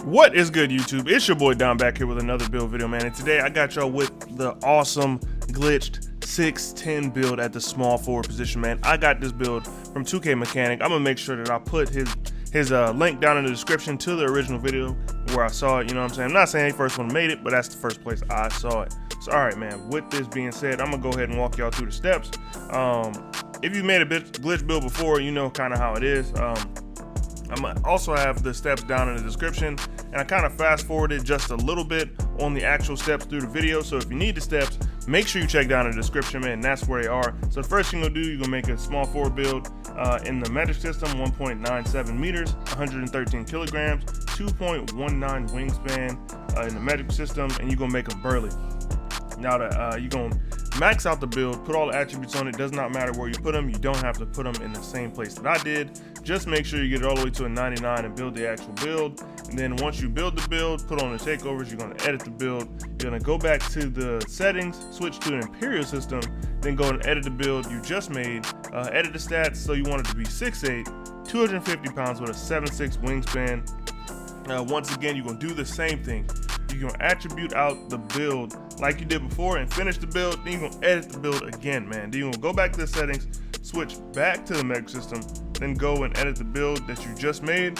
What is good, YouTube? It's your boy Don back here with another build video, man. And today I got y'all with the awesome glitched 6'10" build at the small forward position, man. I got this build from 2K Mechanic. I'm gonna make sure that I put his link down in the description to the original video where I saw it. You know what I'm saying? I'm not saying he first one made it, but that's the first place I saw it. So all right, man, with this being said, I'm gonna go ahead and walk y'all through the steps. If you made a glitch build before, you know kind of how it is. I'm gonna also have the steps down in the description, and I kind of fast forwarded just a little bit on the actual steps through the video. So if you need the steps, make sure you check down in the description, man. That's where they are. So the first thing you're gonna do, you're gonna make a small forward build in the metric system, 1.97 meters, 113 kilograms, 2.19 wingspan in the metric system, and you're gonna make them burly. Now that you're gonna max out the build, put all the attributes on it. Does not matter where you put them. You don't have to put them in the same place that I did. Just make sure you get it all the way to a 99 and build the actual build. And then once you build the build, put on the takeovers, you're gonna edit the build. You're gonna go back to the settings, switch to an imperial system, then go and edit the build you just made. Edit the stats so you want it to be 6'8", 250 pounds with a 7'6" wingspan. Once again, you're gonna do the same thing. You're gonna attribute out the build like you did before and finish the build. Then you're gonna edit the build again, man. Then you're gonna go back to the settings, switch back to the metric system, then go and edit the build that you just made.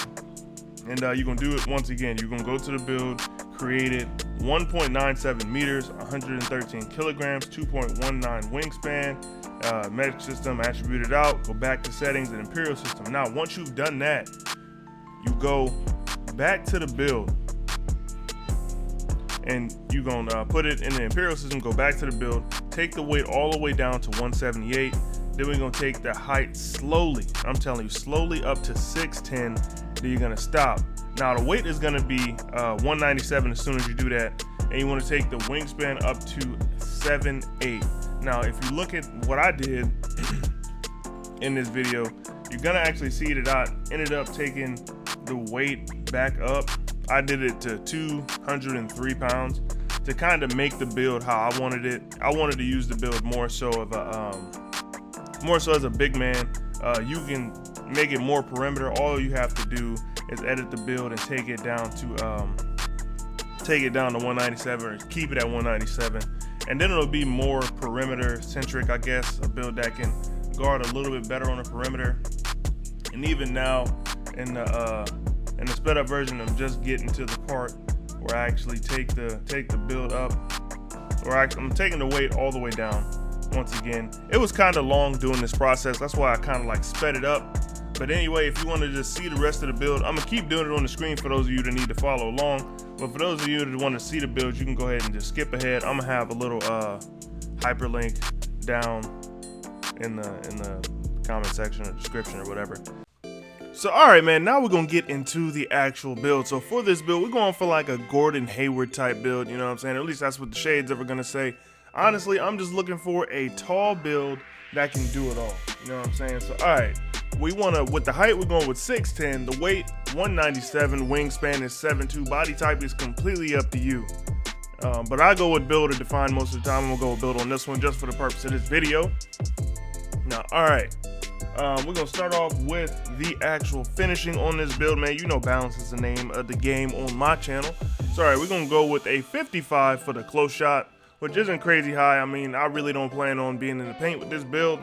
And you're gonna do it once again. You're gonna go to the build, create it, 1.97 meters, 113 kilograms, 2.19 wingspan, metric system, attribute it out, go back to settings and imperial system. Now, once you've done that, you go back to the build, and you're gonna put it in the imperial system, go back to the build, take the weight all the way down to 178. Then we're gonna take the height slowly, I'm telling you, slowly up to 6'10". Then you're gonna stop. Now the weight is gonna be 197 as soon as you do that. And you wanna take the wingspan up to 7'8". Now if you look at what I did in this video, you're gonna actually see that I ended up taking the weight back up. I did it to 203 pounds to kind of make the build how I wanted it. I wanted to use the build more so as a big man. You can make it more perimeter. All you have to do is edit the build and take it down to 197 or keep it at 197, and then it'll be more perimeter centric, I guess. A build that can guard a little bit better on the perimeter. And even now in the sped up version, I'm just getting to the part where I actually take the build up, or I'm taking the weight all the way down. Once again, it was kind of long doing this process. That's why I kind of like sped it up. But anyway, if you want to just see the rest of the build, I'm gonna keep doing it on the screen for those of you that need to follow along. But for those of you that want to see the build, you can go ahead and just skip ahead. I'm gonna have a little hyperlink down in the comment section or description or whatever. So all right, man, now we're gonna get into the actual build. So for this build, we're going for like a Gordon Hayward type build, you know what I'm saying? At least that's what the shades ever gonna say. Honestly, I'm just looking for a tall build that can do it all, you know what I'm saying? So all right, we wanna, with the height, we're going with 6'10", the weight 197, wingspan is 7'2", body type is completely up to you. But I go with build or define most of the time. I'm gonna go with build on this one just for the purpose of this video. Now, all right. We're gonna start off with the actual finishing on this build, man. You know balance is the name of the game on my channel. So all right, we're gonna go with a 55 for the close shot, which isn't crazy high. I mean, I really don't plan on being in the paint with this build.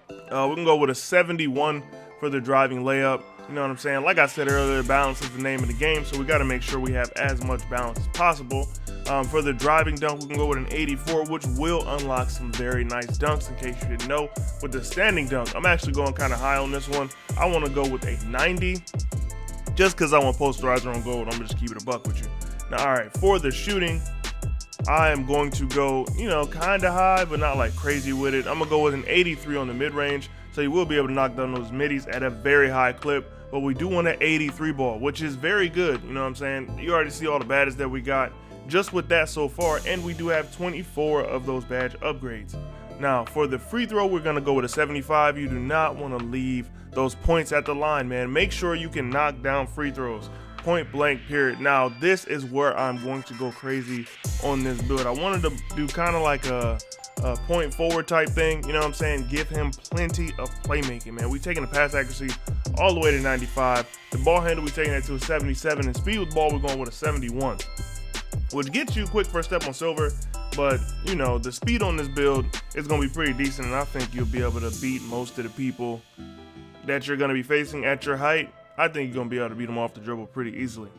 We're gonna go with a 71 for the driving layup. You know what I'm saying? Like I said earlier, balance is the name of the game, so we gotta make sure we have as much balance as possible. For the driving dunk, we can go with an 84, which will unlock some very nice dunks, in case you didn't know. With the standing dunk, I'm actually going kind of high on this one. I want to go with a 90, just because I want posterizer on gold. I'm going to just keep it a buck with you. Now, all right, for the shooting, I am going to go, you know, kind of high, but not like crazy with it. I'm going to go with an 83 on the mid-range, so you will be able to knock down those middies at a very high clip. But we do want an 83 ball, which is very good, you know what I'm saying? You already see all the badges that we got just with that so far, and we do have 24 of those badge upgrades. Now for the free throw, we're gonna go with a 75. You do not want to leave those points at the line, man. Make sure you can knock down free throws. point blank period. Now this is where I'm going to go crazy on this build. I wanted to do kind of like a point forward type thing, you know what I'm saying? Give him plenty of playmaking, man. We taking the pass accuracy all the way to 95. The ball handle, we taking that to a 77, and speed with the ball, we're going with a 71, which gets you quick first step on silver. But you know, the speed on this build is going to be pretty decent, and I think you'll be able to beat most of the people that you're going to be facing at your height. I think you're going to be able to beat them off the dribble pretty easily.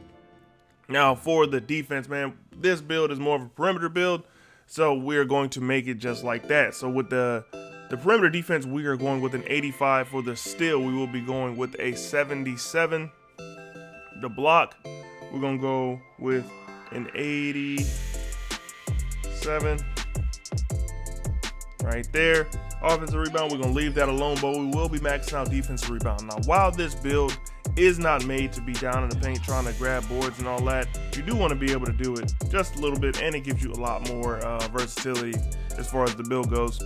Now for the defense, man, this build is more of a perimeter build, so we're going to make it just like that. So with the perimeter defense, we are going with an 85. For the steal, we will be going with a 77. The block, we're going to go with an 87 right there. Offensive rebound, we're going to leave that alone, but we will be maxing out defensive rebound. Now, while this build is not made to be down in the paint trying to grab boards and all that, you do want to be able to do it just a little bit, and it gives you a lot more versatility as far as the build goes.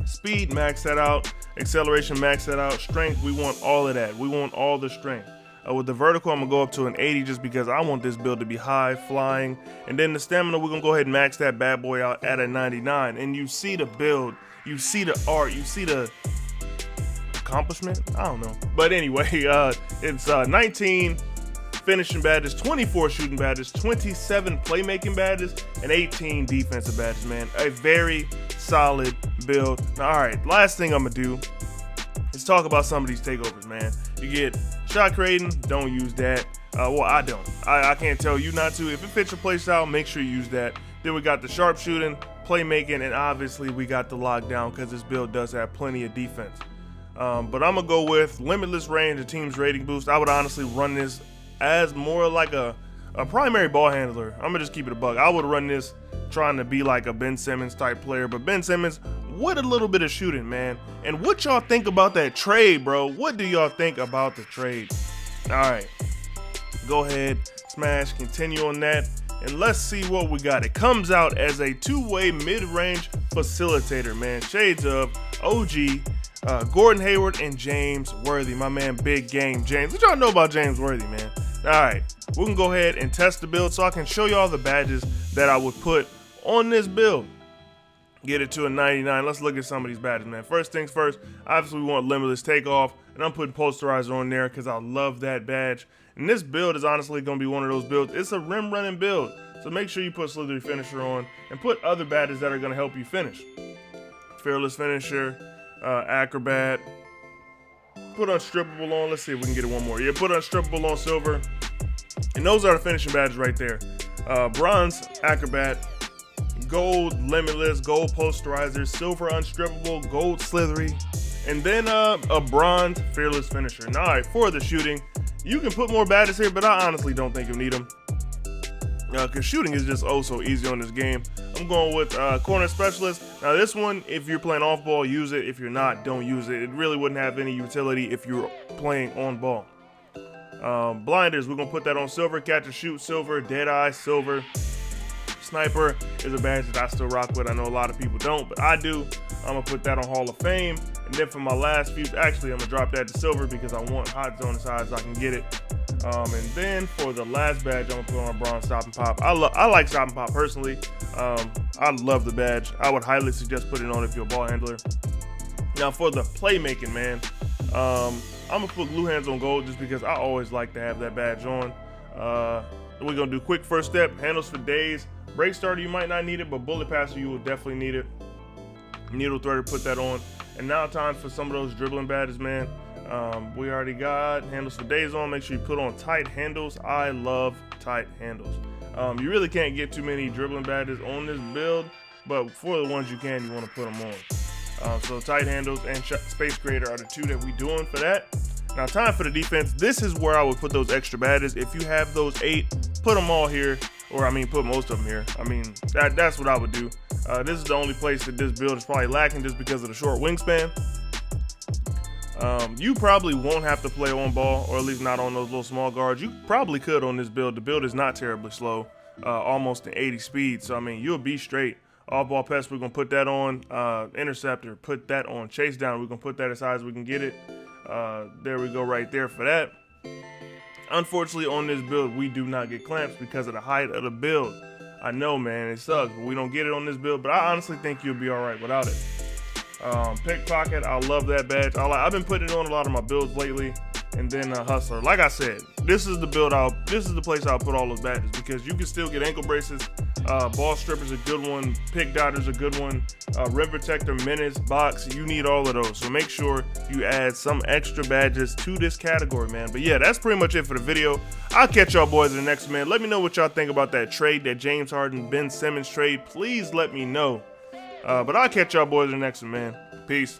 Speed, max that out. Acceleration, max that out. Strength, we want all of that. We want all the strength. With the vertical, I'm going to go up to an 80 just because I want this build to be high flying. And then the stamina, we're going to go ahead and max that bad boy out at a 99. And you see the build, you see the art, you see the accomplishment. I don't know. But anyway, it's 19 finishing badges, 24 shooting badges, 27 playmaking badges, and 18 defensive badges, man. A very solid build. Now, all right, last thing I'm going to do is talk about some of these takeovers, man. You get shot creating, don't use that. Well, I don't. I can't tell you not to. If it fits your play style, make sure you use that. Then we got the sharpshooting, playmaking, and obviously we got the lockdown because this build does have plenty of defense. But I'm going to go with limitless range, a team's rating boost. I would honestly run this as more like a primary ball handler. I'm going to just keep it a buck. I would run this trying to be like a Ben Simmons type player, but Ben Simmons with a little bit of shooting, man. And what y'all think about that trade, bro? What do y'all think about the trade? All right, go ahead, smash, continue on that, and let's see what we got. It comes out as a two-way mid-range facilitator, man. Shades of OG, Gordon Hayward and James Worthy, my man, big game James. What y'all know about James Worthy, man? All right, we can go ahead and test the build so I can show y'all the badges that I would put on this build. Get it to a 99. Let's look at some of these badges, man. First things first, obviously we want limitless takeoff, and I'm putting posterizer on there because I love that badge. And this build is honestly going to be one of those builds. It's a rim running build, so make sure you put slithery finisher on and put other badges that are going to help you finish. Fearless finisher, acrobat, put unstrippable on. Let's see if we can get it one more. Yeah, put unstrippable on silver, and those are the finishing badges right there. Bronze acrobat, gold limitless, gold posterizer, silver unstrippable, gold slithery, and then a bronze fearless finisher. Now, all right, for the shooting, you can put more badges here, but I honestly don't think you'll need them because shooting is just oh so easy on this game. I'm going with corner specialist. Now this one, if you're playing off ball, use it. If you're not, don't use it. It really wouldn't have any utility if you're playing on ball. Blinders, we're gonna put that on silver. Catch and shoot silver. Dead eye silver. Sniper is a badge that I still rock with. I know a lot of people don't, but I do. I'm gonna put that on Hall of Fame. And then for my last few, actually I'm gonna drop that to silver because I want hot zone as high as I can get it. And then for the last badge, I'm gonna put on bronze stop and pop. I like stop and pop personally. I love the badge. I would highly suggest putting it on if you're a ball handler. Now for the playmaking, man, I'm gonna put glue hands on gold just because I always like to have that badge on. We're gonna do quick first step, handles for days. Break starter, you might not need it, but bullet passer, you will definitely need it. Needle threader, put that on. And now time for some of those dribbling badges, man. We already got handles for days on. Make sure you put on tight handles. I love tight handles. You really can't get too many dribbling badges on this build, but for the ones you can, you want to put them on. So tight handles and space creator are the two that we doing for that. Now time for the defense. This is where I would put those extra badges. If you have those 8, put them all here, or I mean put most of them here. I mean that's what I would do. This is the only place that this build is probably lacking just because of the short wingspan. You probably won't have to play on ball, or at least not on those little small guards. You probably could on this build. The build is not terribly slow, almost an 80 speed. So I mean you'll be straight. Off ball pest, we're gonna put that on. Interceptor, put that on. Chase down, we're gonna put that as high as we can get it. There we go right there for that. Unfortunately, on this build, we do not get clamps because of the height of the build. I know, man, it sucks, but we don't get it on this build, but I honestly think you'll be all right without it. Pickpocket, I love that badge. I've been putting it on a lot of my builds lately. And then Hustler. Like I said, this is the build this is the place I'll put all those badges, because you can still get ankle braces. Ball stripper's a good one. Pick dodger's a good one. Rim protector, menace, box. You need all of those. So make sure you add some extra badges to this category, man. But yeah, that's pretty much it for the video. I'll catch y'all boys in the next one, man. Let me know what y'all think about that trade, that James Harden, Ben Simmons trade. Please let me know. But I'll catch y'all boys in the next one, man. Peace.